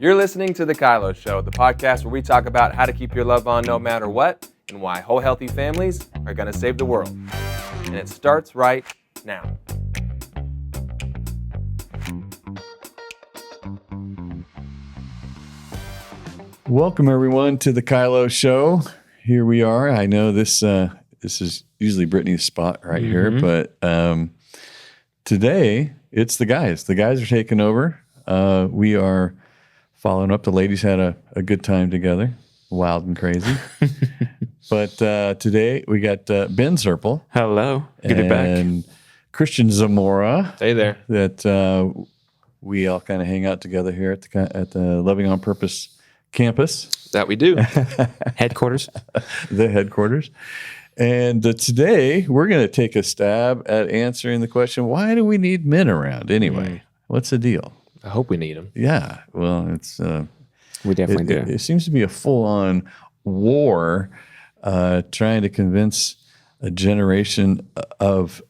You're listening to The KYLO Show, the podcast where we talk about how to keep your love on no matter what and why whole healthy families are going to save the world. And it starts right now. Welcome, everyone, to The KYLO Show. Here we are. I know this is usually Brittany's spot right here, but today it's the guys. The guys are taking over. We are following up. The ladies had a good time together, wild and crazy. But today we got Ben Serpell. Hello. Good to be back. And Christian Zamora. Hey there. That we all kind of hang out together here at the Loving on Purpose campus. That we do. Headquarters. The headquarters. And today we're going to take a stab at answering the question, why do we need men around anyway? What's the deal? I hope we need them. Yeah, well, it's We definitely do. It seems to be a full-on war trying to convince a generation of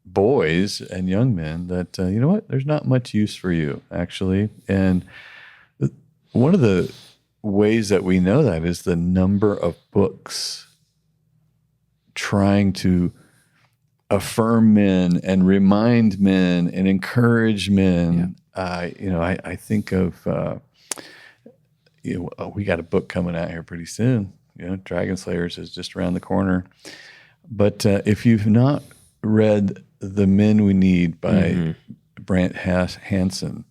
boys and young men that, you know what, there's not much use for you, actually. And one of the ways that we know that is the number of books trying to affirm men and remind men and encourage men. I think of, we got a book coming out here pretty soon. Dragon Slayers is just around the corner. But if you've not read The Men We Need by Brant Hansen,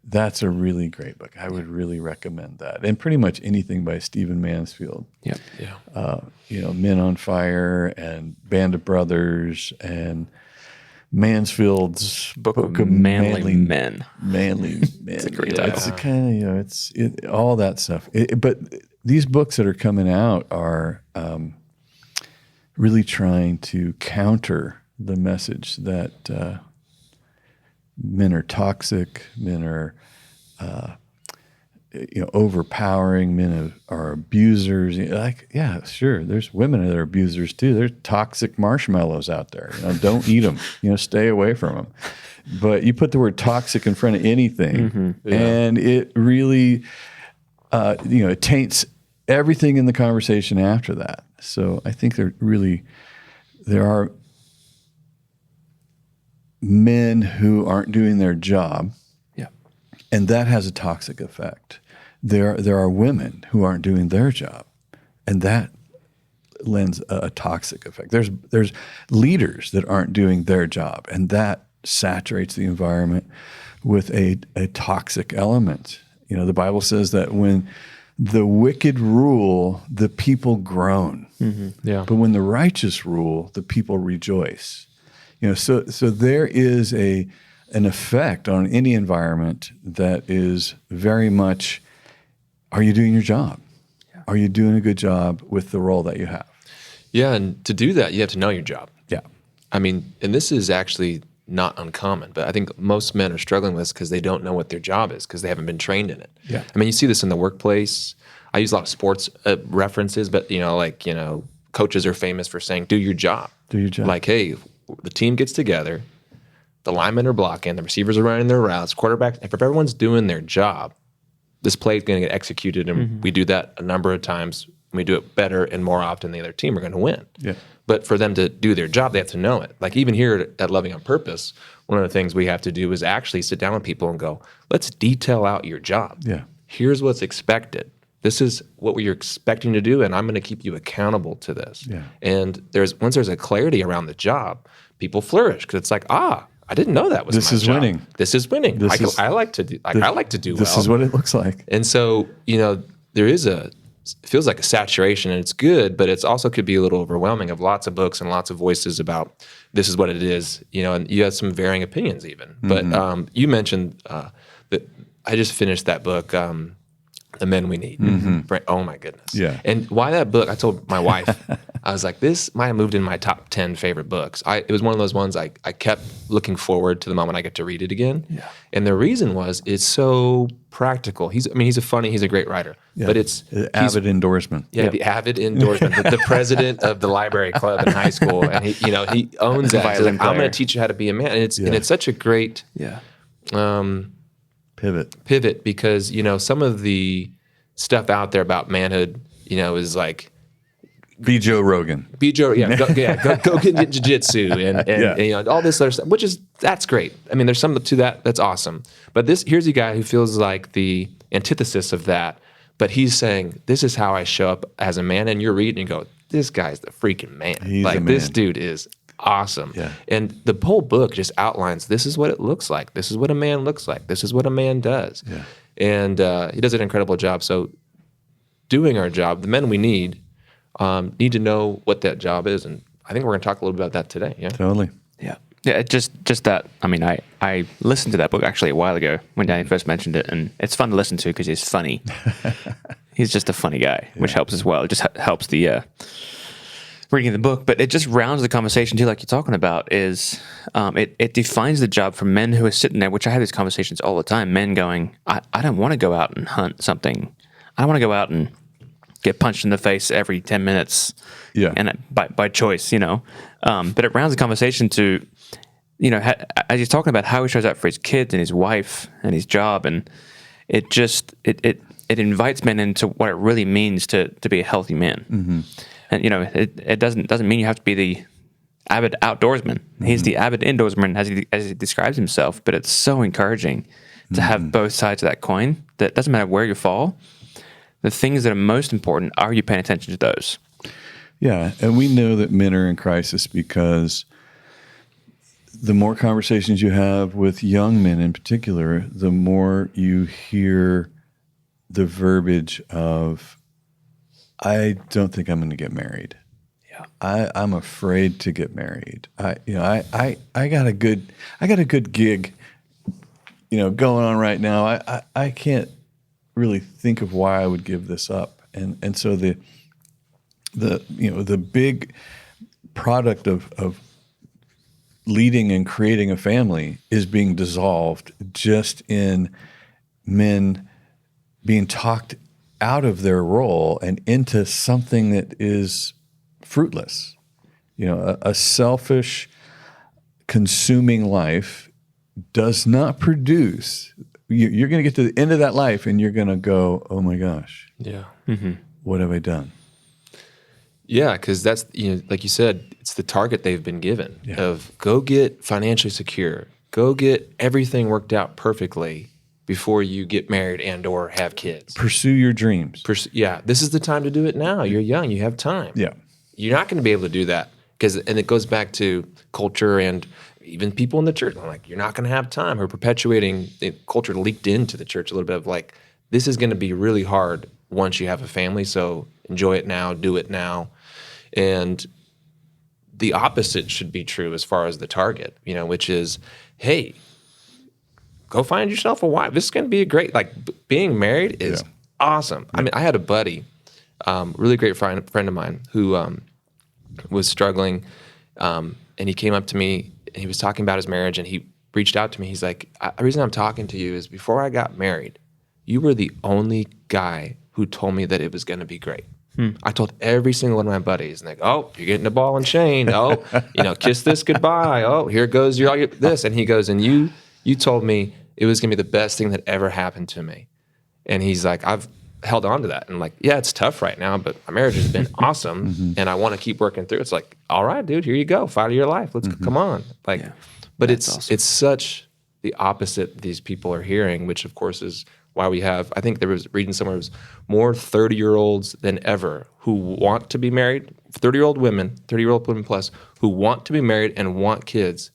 that's a really great book. I would really recommend that. And pretty much anything by Stephen Mansfield. Yep. Yeah. Men on Fire and Band of Brothers and Mansfield's Book of Manly Men. Manly Men. It's a great title. It's kind of, all that stuff. But these books that are coming out are really trying to counter the message that men are toxic, men are overpowering, men are abusers. Sure, there's women that are abusers too. There's toxic marshmallows out there. Don't eat them. Stay away from them. But you put the word toxic in front of anything, and it really, it taints everything in the conversation after that. So I think there are men who aren't doing their job, and that has a toxic effect. There are women who aren't doing their job, and that lends a toxic effect. There's leaders that aren't doing their job, and that saturates the environment with a toxic element. The Bible says that when the wicked rule, the people groan. But when the righteous rule, the people rejoice. So there is an effect on any environment that is very much, are you doing your job? Yeah. Are you doing a good job with the role that you have? Yeah, and to do that, you have to know your job. Yeah. I mean, and this is actually not uncommon, but I think most men are struggling with this because they don't know what their job is because they haven't been trained in it. Yeah. I mean, you see this in the workplace. I use a lot of sports references, but, coaches are famous for saying, do your job. Do your job. Like, hey, the team gets together, the linemen are blocking, the receivers are running their routes, quarterbacks. If everyone's doing their job, this play is going to get executed, and we do that a number of times. We do it better and more often than the other team, we're going to win. Yeah. But for them to do their job, they have to know it. Like even here at Loving on Purpose, one of the things we have to do is actually sit down with people and go, let's detail out your job. Yeah. Here's what's expected. This is what you're expecting to do, and I'm going to keep you accountable to this. Yeah. And once there's a clarity around the job, people flourish because it's like, I didn't know that was This my is job. winning. This is winning. I like to do well. This is what it looks like. And so, there is it feels like a saturation, and it's good, but it's also could be a little overwhelming of lots of books and lots of voices about this is what it is, and you have some varying opinions even. But you mentioned that I just finished that book, The Men We Need. Oh my goodness. Yeah. And why that book, I told my wife, I was like, this might have moved in my top 10 favorite books. It was one of those ones I kept looking forward to the moment I get to read it again. Yeah. And the reason was it's so practical. He's a great writer. Yeah. But it's avid endorsement. Yeah, the avid endorsement. The president of the library club in high school, and he owns that. He's like, I'm going to teach you how to be a man, and it's such a great Pivot. because, some of the stuff out there about manhood, is like, Be Joe Rogan. go get jiu-jitsu and all this other stuff, that's great. I mean, there's something to that. That's awesome. But here's a guy who feels like the antithesis of that, but he's saying, this is how I show up as a man. And you're reading and go, this guy's the freaking man. He's a man. This dude is awesome. Yeah. And the whole book just outlines, this is what it looks like. This is what a man looks like. This is what a man does. Yeah. And he does an incredible job. So doing our job, the men we need to know what that job is. And I think we're going to talk a little bit about that today. Yeah. Totally. Yeah. Yeah, just that. I mean, I listened to that book actually a while ago when Danny first mentioned it, and it's fun to listen to because he's funny. He's just a funny guy, which helps as well. It just helps the reading of the book, but it just rounds the conversation too, like you're talking about, is it defines the job for men who are sitting there, which I have these conversations all the time, men going, I don't want to go out and hunt something. I don't want to go out and get punched in the face every 10 minutes and by choice, But it rounds the conversation to, as he's talking about how he shows up for his kids and his wife and his job, and it just, it invites men into what it really means to be a healthy man. Mm-hmm. And, it doesn't mean you have to be the avid outdoorsman. Mm-hmm. He's the avid indoorsman as he describes himself, but it's so encouraging to have both sides of that coin, that it doesn't matter where you fall. The things that are most important, are you paying attention to those? Yeah, and we know that men are in crisis because the more conversations you have with young men in particular, the more you hear the verbiage of, I don't think I'm going to get married. Yeah, I'm afraid to get married. I got a good gig, going on right now. I can't really think of why I would give this up. And so the big product of leading and creating a family is being dissolved just in men being talked out of their role and into something that is fruitless. A selfish, consuming life does not produce. You're going to get to the end of that life and you're going to go, oh my gosh, what have I done? Yeah, because that's, like you said, it's the target they've been given of go get financially secure, go get everything worked out perfectly before you get married and or have kids. Pursue your dreams. This is the time to do it now. You're young, you have time. Yeah. You're not going to be able to do that and it goes back to culture and even people in the church. I'm like, you're not going to have time. We're perpetuating the culture leaked into the church a little bit of like, this is going to be really hard once you have a family, so enjoy it now, do it now. And the opposite should be true as far as the target, which is, hey, go find yourself a wife. This is going to be a great, being married is awesome. I mean, I had a buddy, really great friend of mine who was struggling, and he came up to me and he was talking about his marriage, and he reached out to me. He's like, the reason I'm talking to you is before I got married, you were the only guy who told me that it was going to be great. I told every single one of my buddies, and they go, oh, you're getting a ball and chain. Oh, kiss this goodbye. Oh, here goes your this. And he goes, and you told me it was going to be the best thing that ever happened to me. And he's like, I've held on to that. And it's tough right now, but my marriage has been awesome, and I want to keep working through. It's like, all right, dude, here you go. Fight of your life. Let's come on. But it's such the opposite these people are hearing, which of course is why we have, I think there was reading somewhere, it was more 30-year-olds than ever who want to be married, 30-year-old women plus, who want to be married and want kids,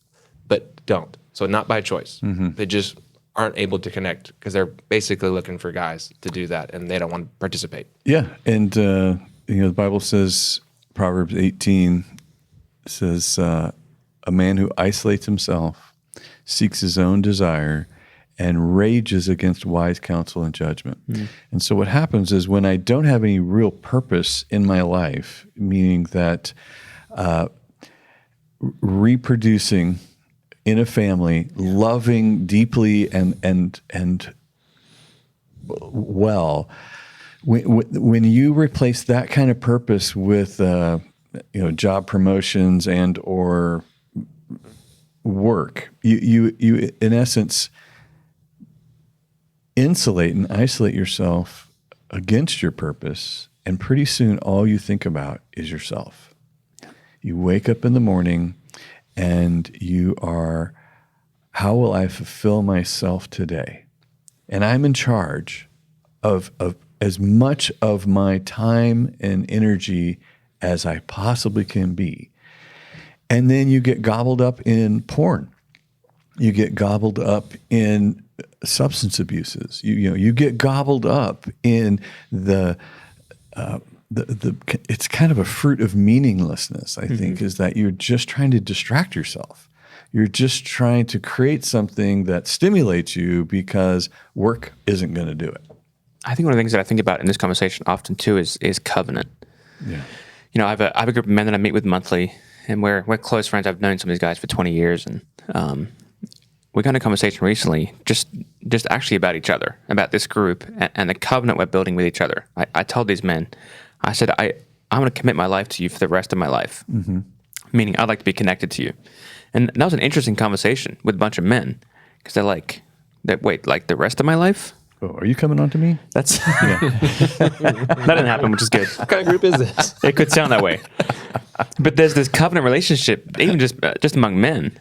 but don't. So not by choice. They just aren't able to connect because they're basically looking for guys to do that, and they don't want to participate. Yeah, and the Bible says, Proverbs 18 says, a man who isolates himself, seeks his own desire, and rages against wise counsel and judgment. And so what happens is when I don't have any real purpose in my life, meaning that reproducing in a family, loving deeply and well, when you replace that kind of purpose with job promotions and or work, you in essence insulate and isolate yourself against your purpose, and pretty soon all you think about is yourself. You wake up in the morning and you are, how will I fulfill myself today? And I'm in charge of as much of my time and energy as I possibly can be. And then you get gobbled up in porn. You get gobbled up in substance abuses. You get gobbled up in the it's kind of a fruit of meaninglessness, I think, is that you're just trying to distract yourself. You're just trying to create something that stimulates you because work isn't going to do it. I think one of the things that I think about in this conversation often too is covenant. Yeah. I have a group of men that I meet with monthly, and we're close friends. I've known some of these guys for 20 years, and we got in a conversation recently just actually about each other, about this group and the covenant we're building with each other. I told these men, I said, I'm going to commit my life to you for the rest of my life, meaning I'd like to be connected to you. And that was an interesting conversation with a bunch of men, because they're like, wait, like the rest of my life? Oh, are you coming on to me? That's that didn't happen, which is good. What kind of group is this? It could sound that way, but there's this covenant relationship, even just among men,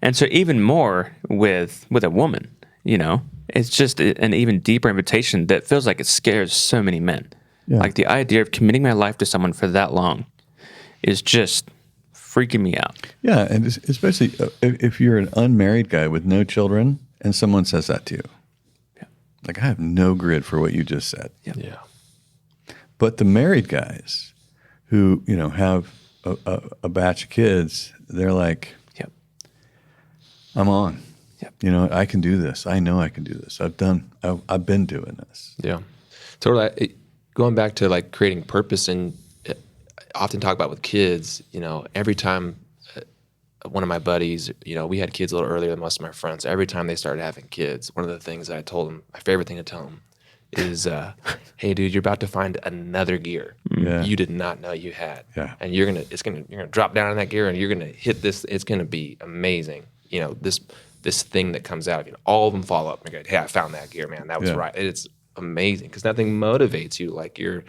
and so even more with a woman. It's just an even deeper invitation that feels like it scares so many men. Yeah. Like the idea of committing my life to someone for that long is just freaking me out. Yeah, and especially if you're an unmarried guy with no children and someone says that to you. Like, I have no grid for what you just said. Yeah. But the married guys who, have a batch of kids, they're like, Yep. I'm on. Yep. I can do this. I know I can do this. I've been doing this. Yeah. Totally. Going back to like creating purpose, and I often talk about with kids, every time one of my buddies, we had kids a little earlier than most of my friends. Every time they started having kids, one of the things that I told them, my favorite thing to tell them is, hey dude, you're about to find another gear you did not know you had. Yeah. And you're going to drop down in that gear and you're going to hit this. It's going to be amazing. This thing that comes out, all of them follow up and go, hey, I found that gear, man. That was right. It's amazing because nothing motivates you like the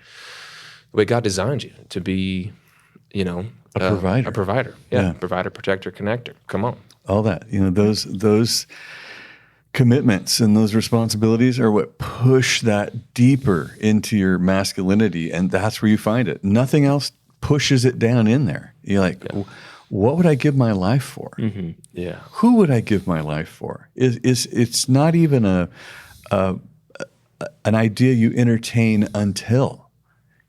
way God designed you to be, A provider. A provider. Yeah. Provider, protector, connector. Come on. All that. Those commitments and those responsibilities are what push that deeper into your masculinity, and that's where you find it. Nothing else pushes it down in there. You're like, what would I give my life for? Mm-hmm. Yeah. Who would I give my life for? It's not even an idea you entertain until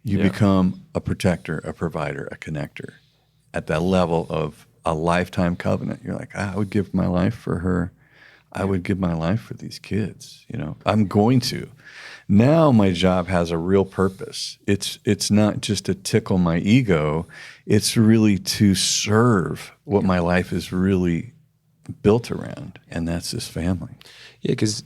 you become a protector, a provider, a connector at that level of a lifetime covenant. You're like, I would give my life for her. I would give my life for these kids. I'm going to. Now my job has a real purpose. It's not just to tickle my ego. It's really to serve what my life is really built around, and that's this family. Yeah, because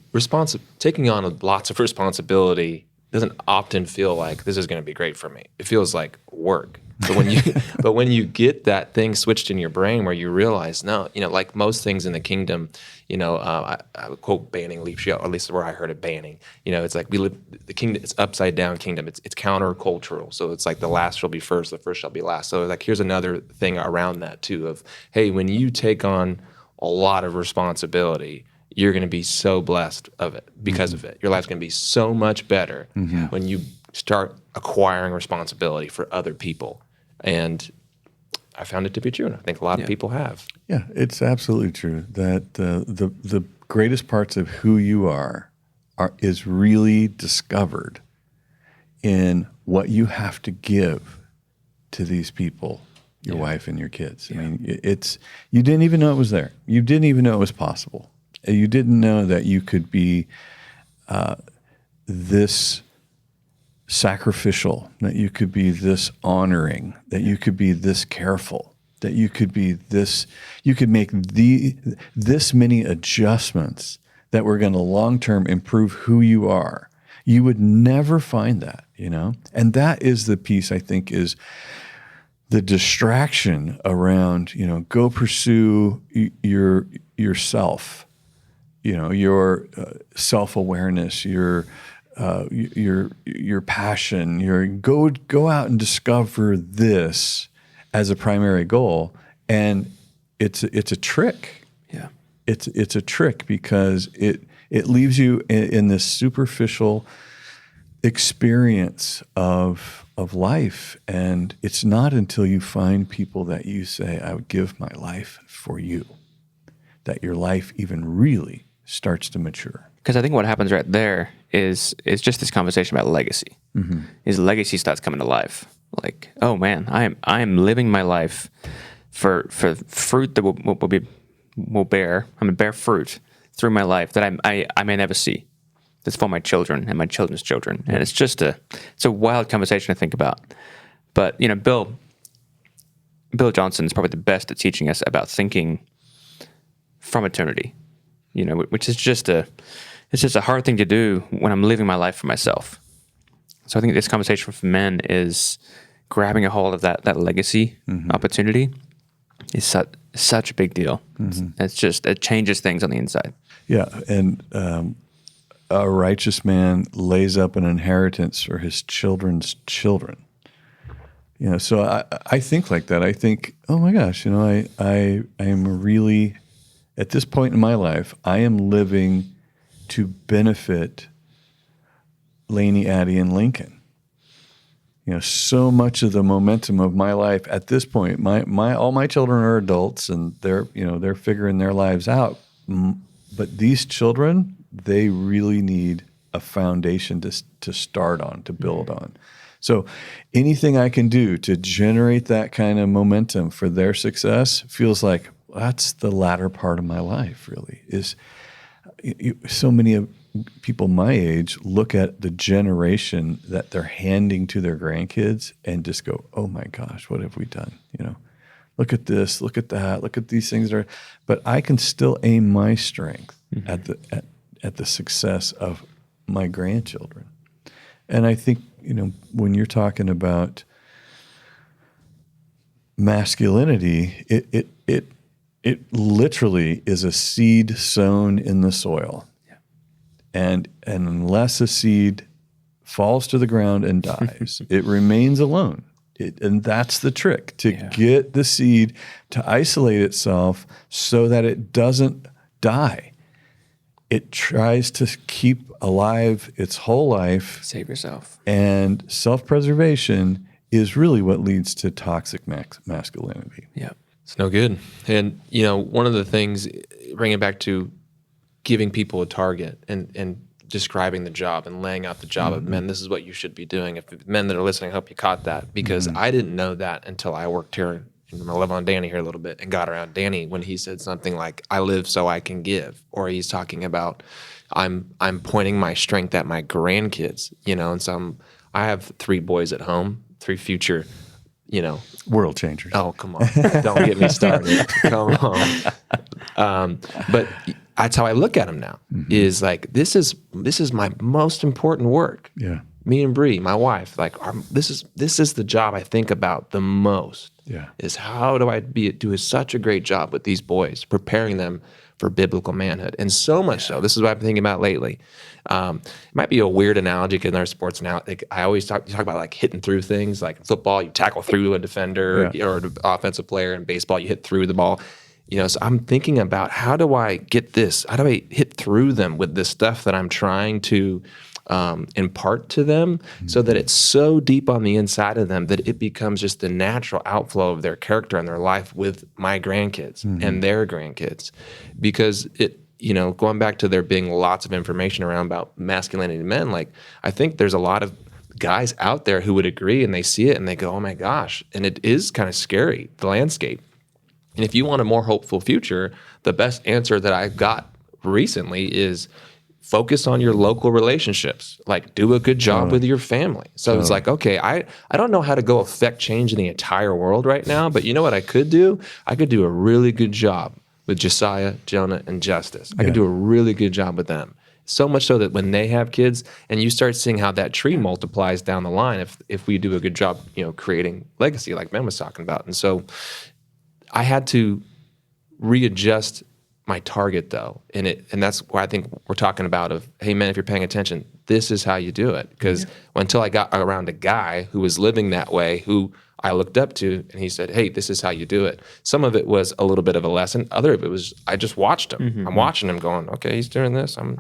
taking on lots of responsibility doesn't often feel like this is going to be great for me. It feels like work. But when you get that thing switched in your brain where you realize, no, like most things in the kingdom, I would quote banning leaf shield, or at least where I heard it banning. It's like we live the kingdom. It's upside down kingdom. It's countercultural. So it's like the last shall be first, the first shall be last. So like here's another thing around that too of, hey, when you take on a lot of responsibility, you're going to be so blessed of it because of it. Your life's going to be so much better when you start acquiring responsibility for other people. And I found it to be true, and I think a lot of people have. Yeah, it's absolutely true that the greatest parts of who you are is really discovered in what you have to give to these people, your wife and your kids. I mean, you didn't even know it was there. You didn't even know it was possible. You didn't know that you could be this sacrificial, that you could be this honoring, that you could be this careful, that you could be this, you could make this many adjustments that were going to long-term improve who you are. You would never find that, And that is the piece I think is the distraction around, go pursue yourself. your self-awareness, your passion, go out and discover this as a primary goal, and it's a trick. Yeah, it's a trick because it leaves you in this superficial experience of life, and it's not until you find people that you say, I would give my life for you, that your life even really starts to mature. Because I think what happens right there is just this conversation about legacy. Mm-hmm. Is legacy starts coming to life. Like, oh man, I am living my life for fruit that will bear. I'm gonna bear fruit through my life that I may never see. That's for my children and my children's children. And it's a wild conversation to think about. But Bill Johnson is probably the best at teaching us about thinking from eternity. Which is just a hard thing to do when I'm living my life for myself. So I think this conversation for men is grabbing a hold of that legacy opportunity is such a big deal. Mm-hmm. It changes things on the inside. Yeah, and a righteous man lays up an inheritance for his children's children. So I think like that. I think, oh my gosh, I am really, at this point in my life, I am living to benefit Laney, Addie, and Lincoln. So much of the momentum of my life at this point, all my children are adults and they're figuring their lives out. But these children, they really need a foundation to start on, to build on. So anything I can do to generate that kind of momentum for their success feels like that's the latter part of my life, really. So many of people my age look at the generation that they're handing to their grandkids and just go, oh my gosh, what have we done? Look at this, look at that, look at these things. But I can still aim my strength at the success of my grandchildren. And I think, when you're talking about masculinity, it literally is a seed sown in the soil. Yeah. And unless a seed falls to the ground and dies, it remains alone. And that's the trick, to get the seed to isolate itself so that it doesn't die. It tries to keep alive its whole life. Save yourself. And self-preservation is really what leads to toxic masculinity. Yeah. It's no good. And, one of the things, bringing it back to giving people a target and describing the job and laying out the job of men, this is what you should be doing. If men that are listening, I hope you caught that, because I didn't know that until I worked here. I'm going to live on Danny here a little bit and got around Danny when he said something like, I live so I can give. Or he's talking about, I'm pointing my strength at my grandkids, and so I have 3 boys at home, 3 future, world changers. Oh, come on. Don't get me started. Come on. But that's how I look at them now, is like, this is my most important work. Yeah. Me and Bree, my wife, like, this is the job I think about the most. Yeah. Is how do I do such a great job with these boys, preparing them for biblical manhood. And so much so, this is what I've been thinking about lately. It might be a weird analogy because in our sports now, like, I always talk about like hitting through things. Like in football, you tackle through a defender or an offensive player. In baseball, you hit through the ball. So I'm thinking about, how do I get this? How do I hit through them with this stuff that I'm trying to impart to them, so that it's so deep on the inside of them that it becomes just the natural outflow of their character and their life with my grandkids and their grandkids. Because going back to there being lots of information around about masculinity in men, like, I think there's a lot of guys out there who would agree, and they see it and they go, oh my gosh. And it is kind of scary, the landscape. And if you want a more hopeful future, the best answer that I got recently is focus on your local relationships. Like, do a good job with your family. So it's like, okay, I don't know how to go affect change in the entire world right now, but you know what I could do? I could do a really good job with Josiah, Jonah, and Justice. I could do a really good job with them. So much so that when they have kids, and you start seeing how that tree multiplies down the line if we do a good job, creating legacy like Ben was talking about. And so I had to readjust my target though. And that's why I think we're talking about of, hey man, if you're paying attention, this is how you do it. Because until I got around a guy who was living that way, who I looked up to, and he said, hey, this is how you do it. Some of it was a little bit of a lesson. Other of it was, I just watched him. I'm watching him going, okay, he's doing this. I'm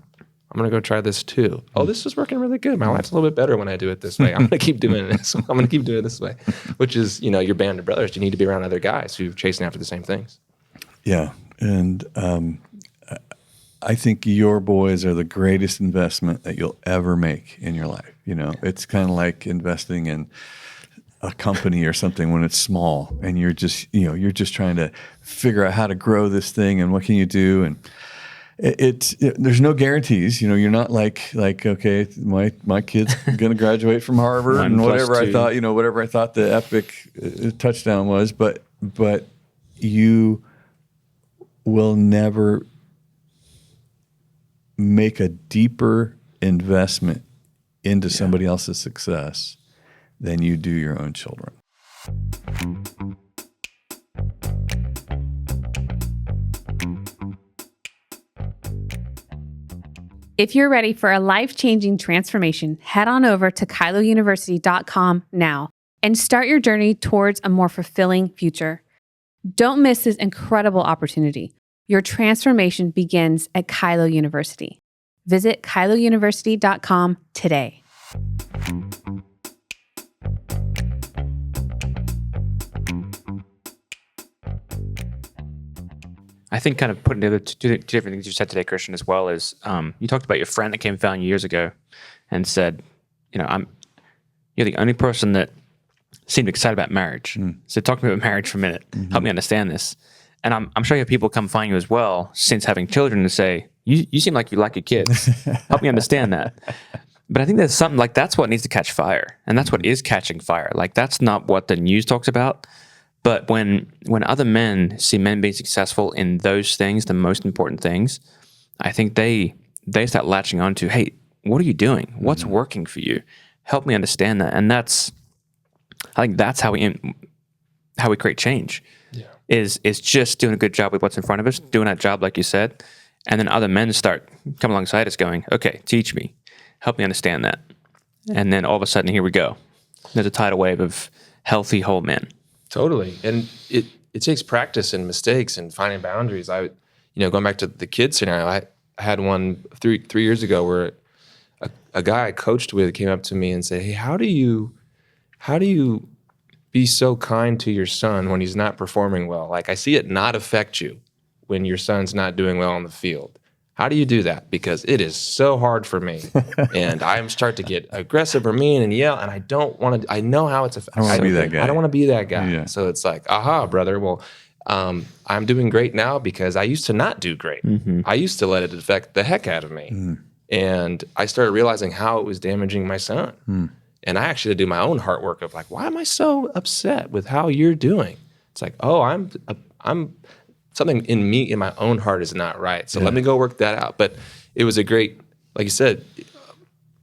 going to go try this too. Oh, this is working really good. My life's a little bit better when I do it this way. I'm going to keep doing this. I'm going to keep doing it this way, which is, your band of brothers. You need to be around other guys who are chasing after the same things. Yeah. And I think your boys are the greatest investment that you'll ever make in your life. It's kind of like investing in a company or something when it's small and you're just trying to figure out how to grow this thing and what can you do. And there's no guarantees. You're not like okay, my kid's going to graduate from Harvard and whatever I thought the epic touchdown was, but you will never make a deeper investment into somebody else's success than you do your own children. If you're ready for a life-changing transformation, head on over to KYLOuniversity.com now and start your journey towards a more fulfilling future. Don't miss this incredible opportunity. Your transformation begins at KYLO University. Visit KYLOuniversity.com today. I think kind of putting together two different things you said today, Christian, as well is you talked about your friend that came and found you years ago and said, you're the only person that seemed excited about marriage. So talk to me about marriage for a minute. Help me understand this. And I'm sure you have people come find you as well since having children to say, you seem like you like your kids. Help me understand that. But I think there's something like that's what needs to catch fire. And that's what is catching fire. Like that's not what the news talks about. But when other men see men being successful in those things, the most important things, I think they start latching on to, hey, what are you doing? What's working for you? Help me understand that. And I think that's how we create change. Yeah. Is just doing a good job with what's in front of us, doing that job like you said, and then other men start coming alongside us going, okay, teach me, help me understand that. And then all of a sudden, here we go. There's a tidal wave of healthy whole men. Totally. And it takes practice and mistakes and finding boundaries. Going back to the kid scenario, I had one three years ago where a guy I coached with came up to me and said, hey, how do you be so kind to your son when he's not performing well? Like I see it not affect you when your son's not doing well on the field. How do you do that? Because it is so hard for me. And I'm start to get aggressive or mean and yell, and I don't want to, I know how it's, I want to be that guy. I don't want to be that guy. Yeah. So it's like, aha, brother, well, I'm doing great now because I used to not do great. I used to let it affect the heck out of me. And I started realizing how it was damaging my son. And I actually do my own heart work of like, why am I so upset with how you're doing? It's like, oh, I'm something in me, in my own heart is not right. So let me go work that out. But it was a great, like you said,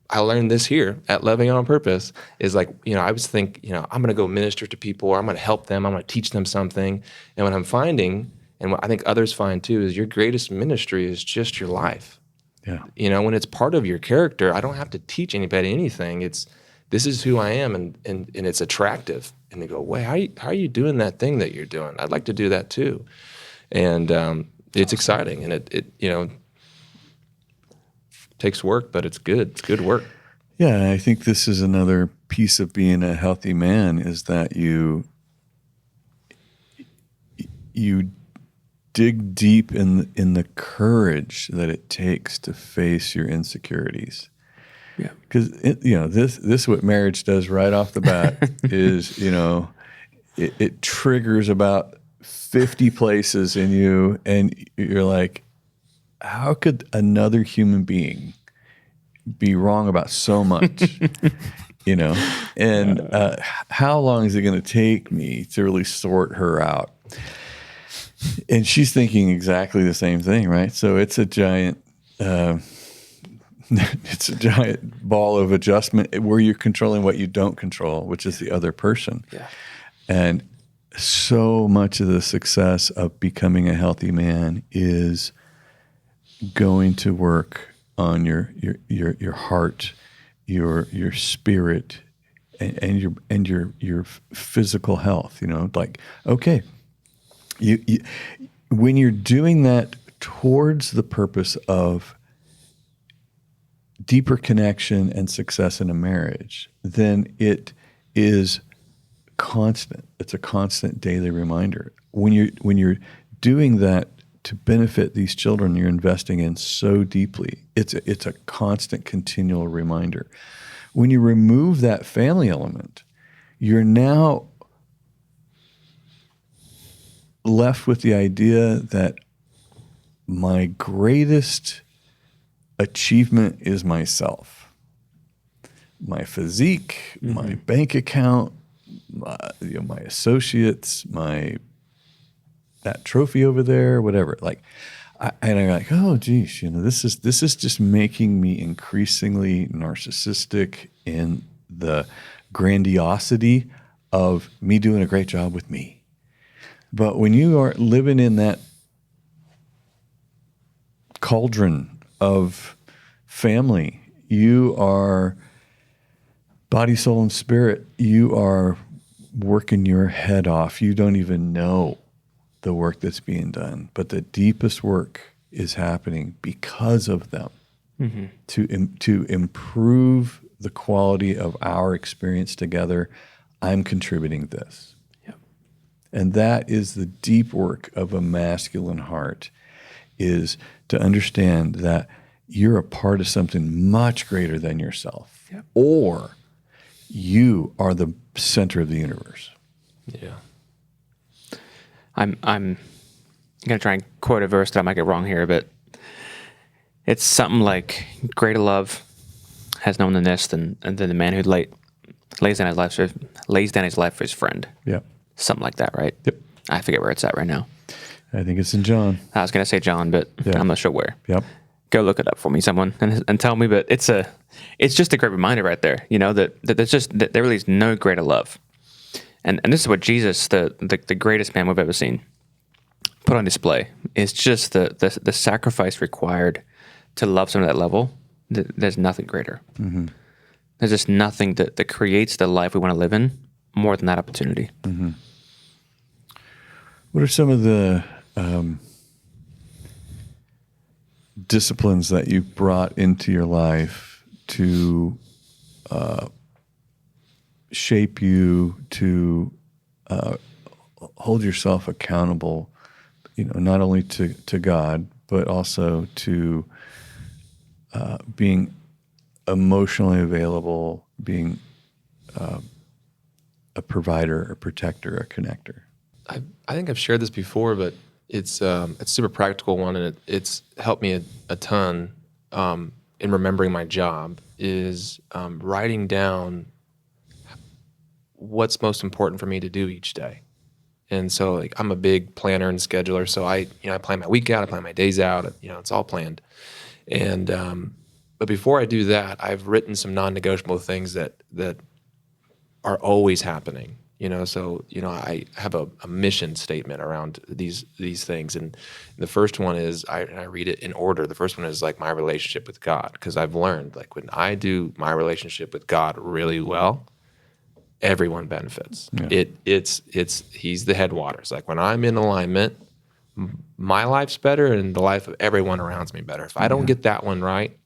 I learned this here at Loving on Purpose is like, I was think, I'm going to go minister to people or I'm going to help them. I'm going to teach them something. And what I'm finding, and what I think others find too, is your greatest ministry is just your life. Yeah. When it's part of your character, I don't have to teach anybody anything. This is who I am, and it's attractive. And they go, wait, how are you doing that thing that you're doing? I'd like to do that too. And it's exciting, and it takes work, but it's good. It's good work. Yeah, and I think this is another piece of being a healthy man is that you dig deep in the courage that it takes to face your insecurities. Yeah, because this is what marriage does right off the bat is it triggers about 50 places in you, and you're like, how could another human being be wrong about so much? And how long is it going to take me to really sort her out? And she's thinking exactly the same thing, right? So it's a giant ball of adjustment where you're controlling what you don't control, which is the other person. Yeah. And so much of the success of becoming a healthy man is going to work on your heart, your spirit, and your physical health. Like, okay, you when you're doing that towards the purpose of deeper connection and success in a marriage, then it is constant. It's a constant daily reminder. When you're doing that to benefit these children you're investing in so deeply, it's a constant, continual reminder. When you remove that family element, you're now left with the idea that my greatest achievement is myself. My physique, my bank account, my associates, that trophy over there, whatever. Like, and I'm like, oh, geez, this is just making me increasingly narcissistic in the grandiosity of me doing a great job with me. But when you are living in that cauldron of family, you are body, soul, and spirit. You are working your head off. You don't even know the work that's being done, but the deepest work is happening because of them to improve the quality of our experience together. I'm contributing this. Yep. And that is the deep work of a masculine heart, is to understand that you're a part of something much greater than yourself. Yep. Or you are the center of the universe. Yeah. I'm going to try and quote a verse that I might get wrong here, but it's something like, greater love has no one than this than the man who lays down his life for his friend. Yeah. Something like that, right? Yep. I forget where it's at right now. I think it's in John. I was going to say John, but Yeah. I'm not sure where. Yep. Go look it up for me, someone, and tell me. But it's just a great reminder right there, that there really is no greater love. And this is what Jesus, the greatest man we've ever seen, put on display. Is just the sacrifice required to love someone at that level. There's nothing greater. Mm-hmm. There's just nothing that creates the life we want to live in more than that opportunity. Mm-hmm. What are some of the disciplines that you brought into your life to shape you, to hold yourself accountable, not only to God, but also to being emotionally available, being a provider, a protector, a connector? I think I've shared this before, but it's a super practical one, and it's helped me a ton in remembering my job, is writing down what's most important for me to do each day. And so, like, I'm a big planner and scheduler, so I plan my week out, I plan my days out, it's all planned. And but before I do that, I've written some non-negotiable things that are always happening. I have a mission statement around these things, and the first one is I read it in order. The first one is like my relationship with God, because I've learned, like, when I do my relationship with God really well, everyone benefits. Yeah. It's he's the headwaters. Like, when I'm in alignment, my life's better, and the life of everyone around me better. If I don't get that one right,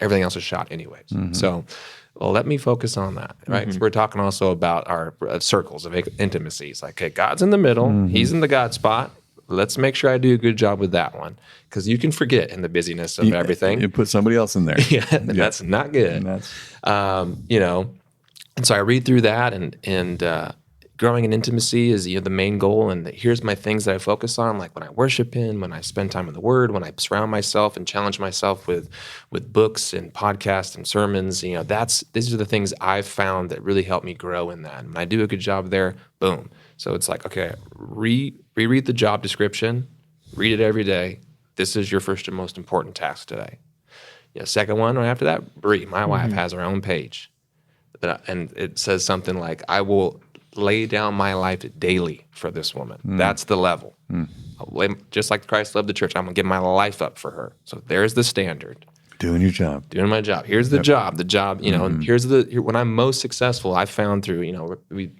everything else is shot anyways. Mm-hmm. So, well, let me focus on that, right? Mm-hmm. So we're talking also about our circles of intimacy. It's like, okay, God's in the middle. Mm-hmm. He's in the God spot. Let's make sure I do a good job with that one, because you can forget in the busyness of everything. You put somebody else in there. That's not good. And so I read through that, and growing in intimacy is the main goal. And here's my things that I focus on, like when I worship Him, when I spend time in the Word, when I surround myself and challenge myself with books and podcasts and sermons. These are the things I've found that really help me grow in that. And when I do a good job there, boom. So it's like, okay, reread the job description, read it every day. This is your first and most important task today. Second one, right after that, Bree, my wife, has her own page. And it says something like, I will lay down my life daily for this woman. That's the level. Just like Christ loved the church, I'm going to give my life up for her. So there's the standard. Doing your job. Doing my job. Here's the job. The job, and here's when I'm most successful, I found through, we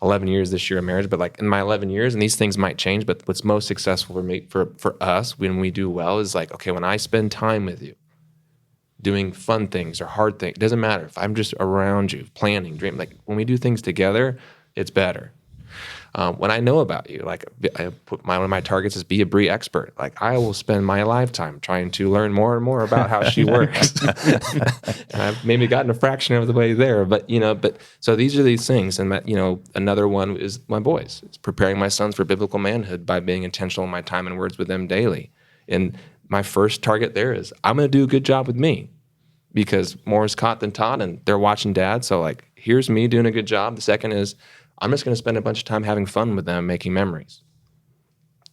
11 years this year of marriage, but like in my 11 years, and these things might change, but what's most successful for me, for us, when we do well is like, okay, when I spend time with you, doing fun things or hard things, it doesn't matter. If I'm just around you, planning, dreaming, like when we do things together, it's better. When I know about you, like I put one of my targets is be a brie expert. Like I will spend my lifetime trying to learn more and more about how she works. And I've maybe gotten a fraction of the way there, but so these are these things. And another one is my boys. It's preparing my sons for biblical manhood by being intentional in my time and words with them daily. And my first target there is I'm going to do a good job with me, because more is caught than taught, and they're watching dad. So like, here's me doing a good job. The second is I'm just going to spend a bunch of time having fun with them, making memories.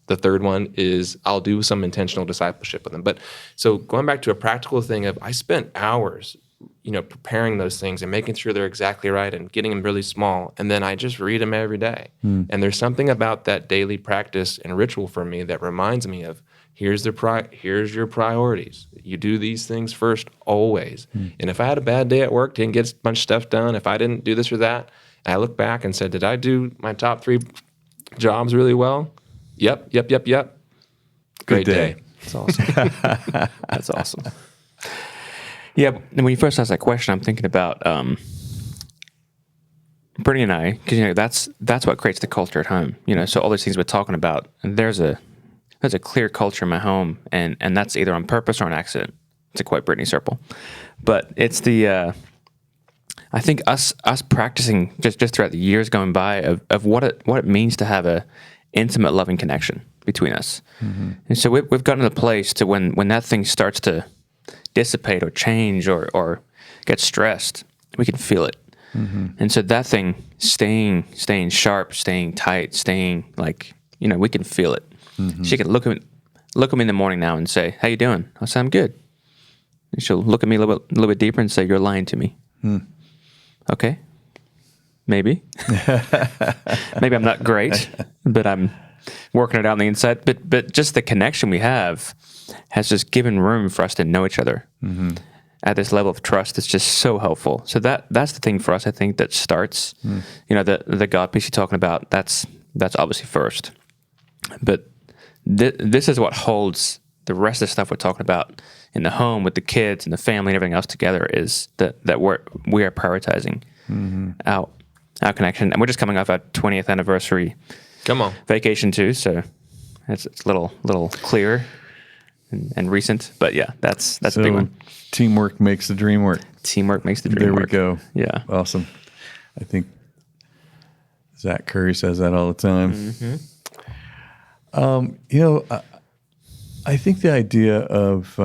The third one is I'll do some intentional discipleship with them. But so going back to a practical thing of I spent hours, preparing those things and making sure they're exactly right and getting them really small. And then I just read them every day. And there's something about that daily practice and ritual for me that reminds me of here's your priorities. You do these things first always. And if I had a bad day at work, didn't get a bunch of stuff done, if I didn't do this or that, and I look back and said, did I do my top 3 jobs really well? Yep. Great day. That's awesome. That's awesome. Yeah, and when you first asked that question, I'm thinking about Brittany and I, because that's what creates the culture at home. So all these things we're talking about, and there's a clear culture in my home, and that's either on purpose or an accident, to quote Brittany Serpell. But it's the I think us practicing just throughout the years going by of what it means to have a intimate, loving connection between us. And so we've gotten to the place to when that thing starts to dissipate or change or get stressed, we can feel it. And so that thing staying sharp, staying tight, staying like, we can feel it. She can look at me in the morning now and say, "How you doing?" I'll say, "I'm good." And she'll look at me a little bit deeper and say, "You're lying to me." Okay, maybe. Maybe I'm not great, but I'm working it out on the inside. But just the connection we have has just given room for us to know each other at this level of trust. That's just so helpful. So that's the thing for us, I think, that starts. The God piece you're talking about. That's obviously first, but this is what holds the rest of the stuff we're talking about in the home with the kids and the family and everything else together, is that we are prioritizing our connection. And we're just coming off our 20th anniversary vacation too, so it's a little clearer and recent. But yeah, that's a big one. Teamwork makes the dream work. Teamwork makes the dream work. There we go. Yeah. Awesome. I think Zach Curry says that all the time. I think the idea of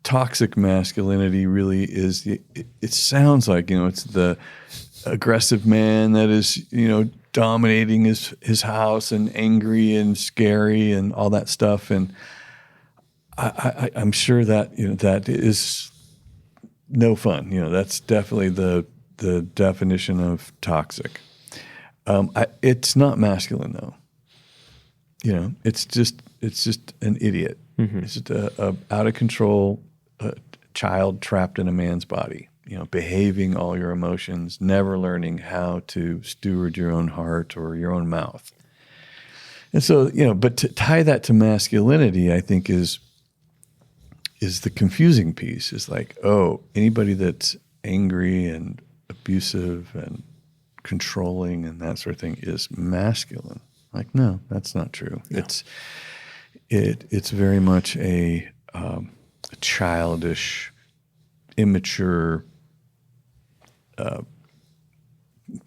toxic masculinity really is, it sounds like, it's the aggressive man that is, dominating his house and angry and scary and all that stuff. And I'm sure that, that is no fun. That's definitely the definition of toxic. It's not masculine though. It's just an idiot. It's just a out of control child trapped in a man's body. Behaving all your emotions, never learning how to steward your own heart or your own mouth. And so, but to tie that to masculinity, I think is the confusing piece. Is like, oh, anybody that's angry and abusive and controlling and that sort of thing is masculine. Like, no, that's not true. Yeah. It's very much a childish, immature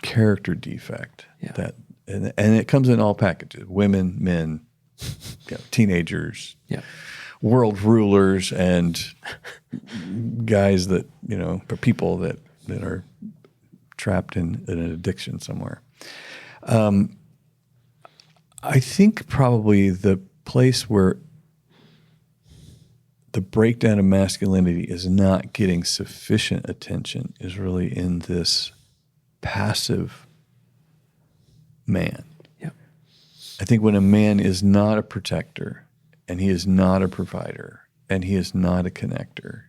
character defect. Yeah. And it comes in all packages: women, men, teenagers, world rulers, and guys that people that are trapped in an addiction somewhere. I think probably the place where the breakdown of masculinity is not getting sufficient attention is really in this passive man. Yep. I think when a man is not a protector and he is not a provider and he is not a connector,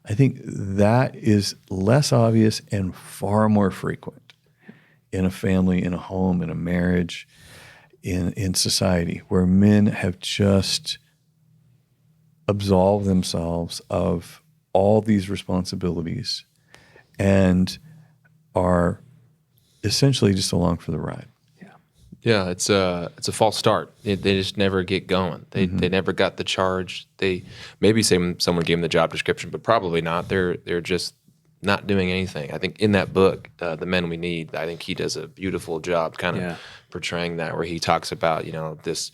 I think that is less obvious and far more frequent in a family, in a home, in a marriage, in society, where men have just absolved themselves of all these responsibilities and are essentially just along for the ride. Yeah, it's a false start. They just never get going. They never got the charge. They maybe someone gave them the job description, but probably not. They're just not doing anything. I think in that book, The Men We Need, I think he does a beautiful job kind of portraying that, where he talks about, this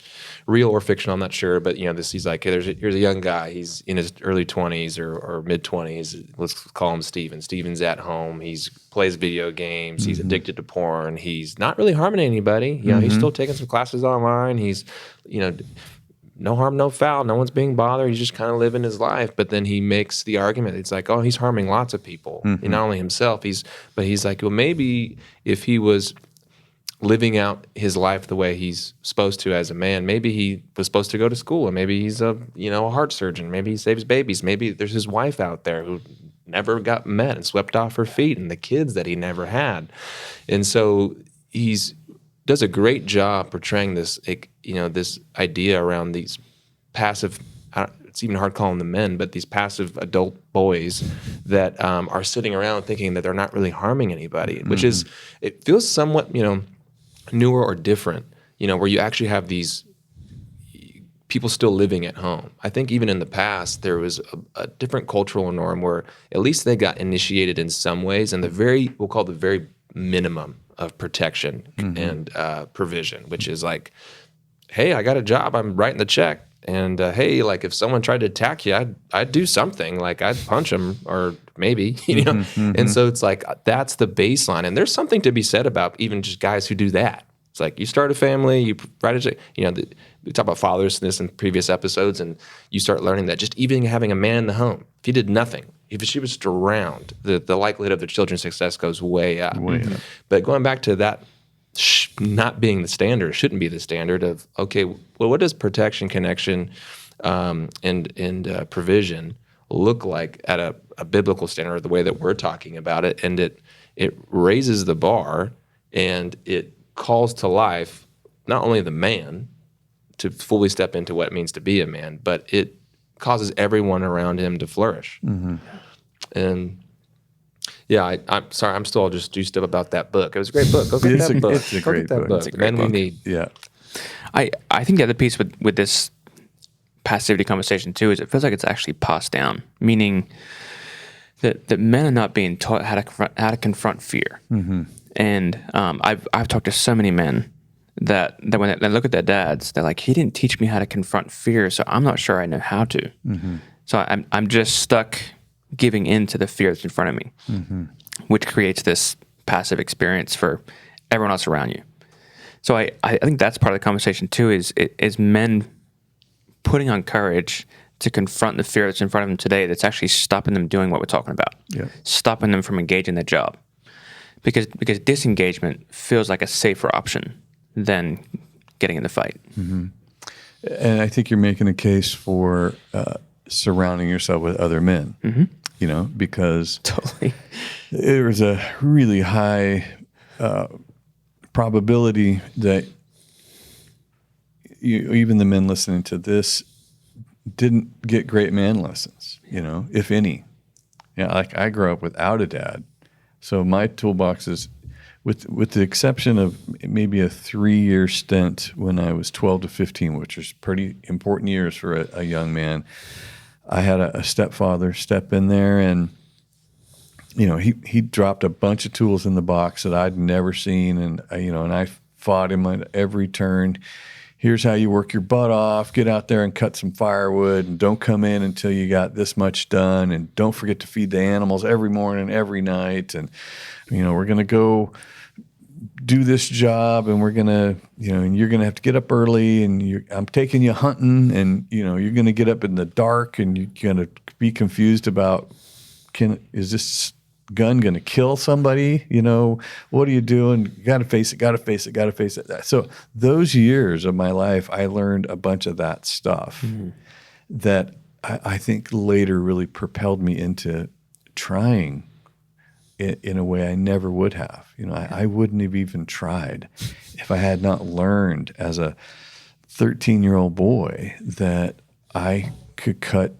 real or fictional, I'm not sure, but he's like, hey, here's a young guy. He's in his early 20s or mid 20s. Let's call him Steven. Steven's at home. He's plays video games. He's addicted to porn. He's not really harming anybody. He's still taking some classes online. He's, no harm, no foul. No one's being bothered. He's just kind of living his life. But then he makes the argument. It's like, oh, he's harming lots of people. Not only himself. But he's like, well, maybe if he was living out his life the way he's supposed to as a man, maybe he was supposed to go to school, and maybe he's a heart surgeon. Maybe he saves babies. Maybe there's his wife out there who never got met and swept off her feet, and the kids that he never had. And so does a great job portraying this, this idea around these passive, it's even hard calling them men, but these passive adult boys that are sitting around thinking that they're not really harming anybody, which is, it feels somewhat, newer or different, where you actually have these people still living at home. I think even in the past, there was a different cultural norm where at least they got initiated in some ways, and we'll call the very minimum of protection and provision, which is like, hey, I got a job, I'm writing the check. And hey, like if someone tried to attack you, I'd do something, like I'd punch them or maybe, And so it's like, that's the baseline. And there's something to be said about even just guys who do that. It's like you start a family, you write a check, we talk about fatherlessness in previous episodes, and you start learning that just even having a man in the home, if he did nothing, if she was just around, the likelihood of their children's success goes way up. But going back to that, not being the standard, shouldn't be the standard of, okay, well, what does protection, connection, and provision look like at a biblical standard, or the way that we're talking about it? And it raises the bar, and it calls to life not only the man to fully step into what it means to be a man, but it causes everyone around him to flourish. And yeah, I'm sorry, I'm still just juiced up about that book. It was a great book. Go get that book. It's a great book. It's a great book. Men We Need. Yeah. I think the other piece with this passivity conversation too is it feels like it's actually passed down, meaning that men are not being taught how to confront fear. And I've talked to so many men that when they look at their dads, they're like, he didn't teach me how to confront fear, so I'm not sure I know how to. So I'm just stuck giving in to the fear that's in front of me, which creates this passive experience for everyone else around you. So I think that's part of the conversation too, is men putting on courage to confront the fear that's in front of them today that's actually stopping them doing what we're talking about, stopping them from engaging their job. Because disengagement feels like a safer option than getting in the fight. And I think you're making a case for surrounding yourself with other men, because Totally. there's a really high probability that even the men listening to this didn't get great man lessons, if any. Like I grew up without a dad. So my toolbox is, with the exception of maybe a 3-year stint when I was 12 to 15, which was pretty important years for a young man, I had a stepfather step in there, and he dropped a bunch of tools in the box that I'd never seen, and I fought him at every turn. Here's how you work your butt off. Get out there and cut some firewood, and don't come in until you got this much done, and don't forget to feed the animals every morning, every night, and we're gonna go do this job, and we're gonna, and you're gonna have to get up early, and I'm taking you hunting, and you're gonna get up in the dark, and you're gonna be confused about, is this gun going to kill somebody? You know, what are you doing? You got to face it, got to face it, got to face it. So those years of my life, I learned a bunch of that stuff that I think later really propelled me into trying in a way I never would have. You know, I wouldn't have even tried if I had not learned as a 13-year-old boy that I could cut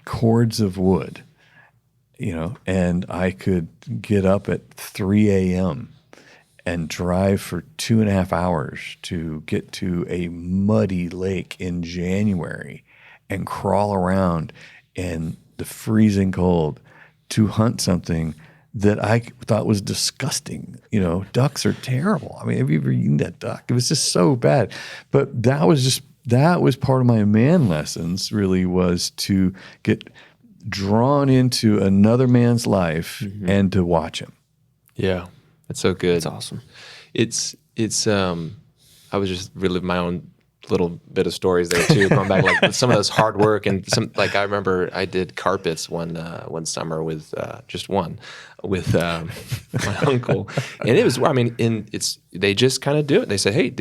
cords of wood, you know, and I could get up at 3 a.m. and drive for 2.5 hours to get to a muddy lake in January and crawl around in the freezing cold to hunt something that I thought was disgusting. You know, ducks are terrible. I mean, have you ever eaten that duck? It was just so bad. But that was part of my man lessons, really, was to get drawn into another man's life and to watch him. Yeah, that's so good. That's awesome. It's I was just reliving my own little bit of stories there too, going back like some of those hard work and some, like I remember I did carpets one summer with just one with my uncle, and it was, I mean, they just kind of do it. They say, hey,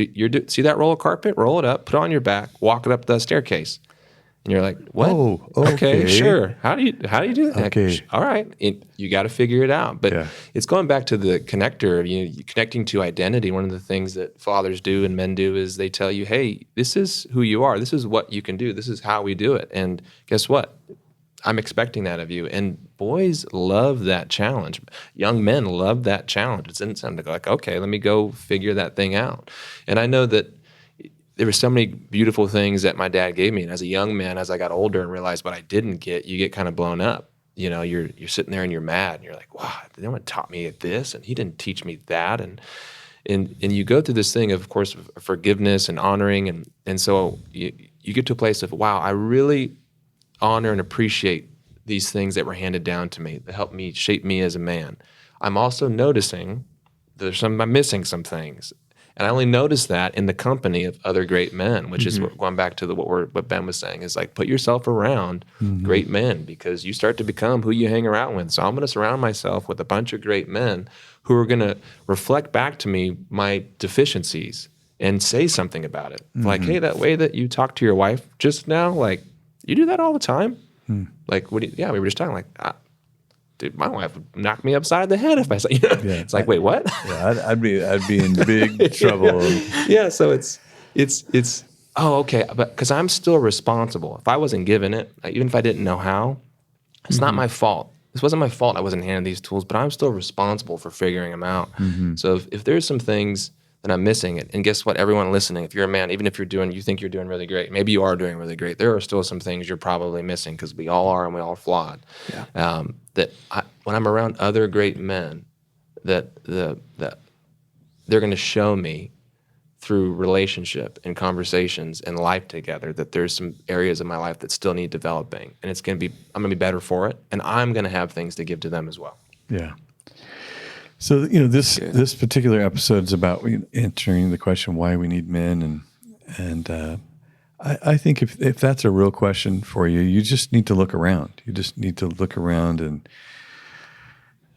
see that roll of carpet? Roll it up, put it on your back, walk it up the staircase. And you're like, what? Oh, okay, sure. How do you do that? Okay. All right. You got to figure it out. But it's going back to the connector, connecting to identity. One of the things that fathers do and men do is they tell you, hey, this is who you are. This is what you can do. This is how we do it. And guess what? I'm expecting that of you. And boys love that challenge. Young men love that challenge. It's in something like, okay, let me go figure that thing out. And I know that there were so many beautiful things that my dad gave me. And as a young man, as I got older and realized what I didn't get, you get kind of blown up. You know, you're sitting there and you're mad and you're like, wow, no one taught me this and he didn't teach me that. And you go through this thing of course, of forgiveness and honoring. And so you get to a place of, wow, I really honor and appreciate these things that were handed down to me that helped me shape me as a man. I'm also noticing I'm missing some things. And I only noticed that in the company of other great men, which is going back to what Ben was saying, is like put yourself around great men because you start to become who you hang around with. So I'm going to surround myself with a bunch of great men who are going to reflect back to me my deficiencies and say something about it. Like, hey, that way that you talk to your wife just now, like you do that all the time. Like, we were just talking like, dude, my wife would knock me upside the head if I said, it's like, wait, what? Yeah, I'd be in big trouble. Yeah, so it's oh, okay, but because I'm still responsible. If I wasn't given it, even if I didn't know how, it's not my fault. This wasn't my fault I wasn't handed these tools, but I'm still responsible for figuring them out. So if there's some things that I'm missing, and guess what, everyone listening, if you're a man, even if you think you're doing really great, maybe you are doing really great, there are still some things you're probably missing because we all are and we all are flawed. Yeah. When I'm around other great men, that they're going to show me through relationship and conversations and life together that there's some areas of my life that still need developing, and I'm going to be better for it, and I'm going to have things to give to them as well. Yeah. So, this particular episode is about answering the question why we need men, and I think if that's a real question for you, you just need to look around. You just need to look around and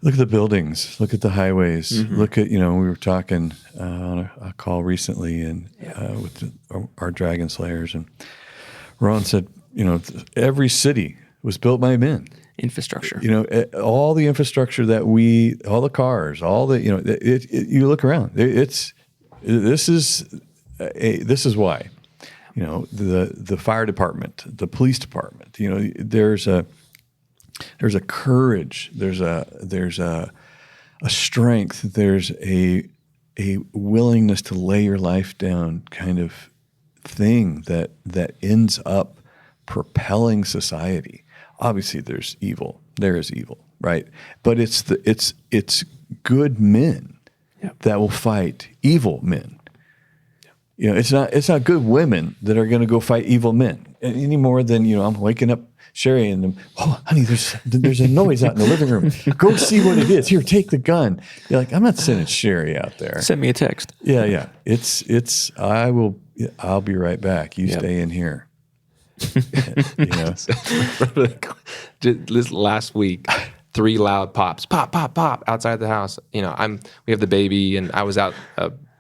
look at the buildings, look at the highways, look at, we were talking on a call recently and with our Dragon Slayers, and Ron said, every city was built by men. Infrastructure. All the infrastructure all the cars, all the, you look around. This is why, the fire department, the police department, there's a courage, there's a strength, there's a willingness to lay your life down kind of thing that ends up propelling society. Obviously, there's evil. There is evil, right? But it's good men that will fight evil men. It's not good women that are going to go fight evil men any more than I'm waking up Sherry and honey, there's a noise out in the living room. Go see what it is. Here, take the gun. You're like, I'm not sending Sherry out there. Send me a text. Yeah. I'll be right back. You stay in here. This last week, 3 loud pops, pop, pop, pop, outside the house. You know, we have the baby, and I was out.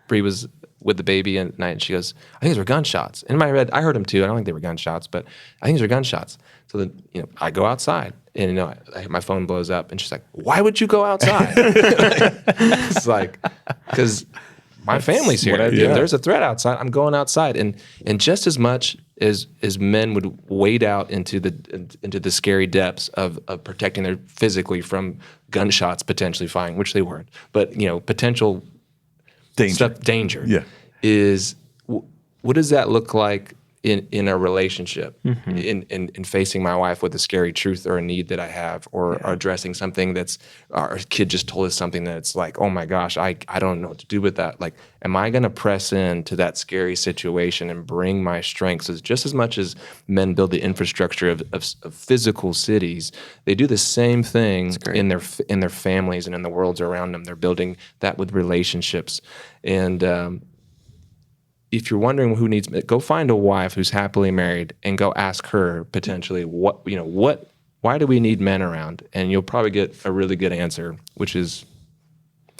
Bree was with the baby at night, and she goes, "I think those were gunshots." In my head, I heard them too. I don't think they were gunshots, but I think those were gunshots. So then, you know, I go outside, and you know, my phone blows up, and she's like, "Why would you go outside?" It's like, because my family's here. If there's a threat outside, I'm going outside. And just as much as men would wade out into the scary depths of protecting their physically from gunshots potentially firing, which they weren't, but you know, potential danger Yeah. is what does that look like in a relationship, in facing my wife with a scary truth or a need that I have, or addressing something that's, our kid just told us something that's like, oh my gosh, I don't know what to do with that. Like, am I going to press into that scary situation and bring my strengths? So just as much as men build the infrastructure of physical cities, they do the same thing in their families and in the worlds around them. They're building that with relationships. And if you're wondering who needs, go find a wife who's happily married and go ask her potentially why do we need men around? And you'll probably get a really good answer, which is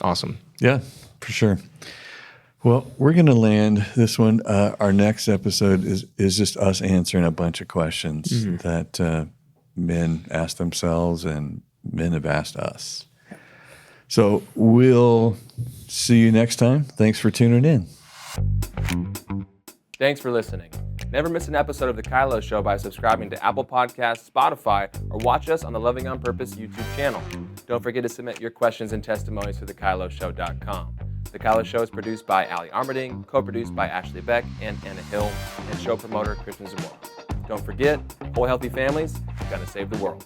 awesome. Yeah, for sure. Well, we're going to land this one. Our next episode is just us answering a bunch of questions that men ask themselves and men have asked us. So we'll see you next time. Thanks for tuning in. Thanks for listening. Never miss an episode of The KYLO Show by subscribing to Apple Podcasts, Spotify, or watch us on the Loving on Purpose YouTube channel. Don't forget to submit your questions and testimonies to thekyloshow.com. The KYLO Show is produced by Ali Armerding, co-produced by Ashley Beck and Anna Hill, and show promoter Christian Zamora. Don't forget, whole healthy families are going to save the world.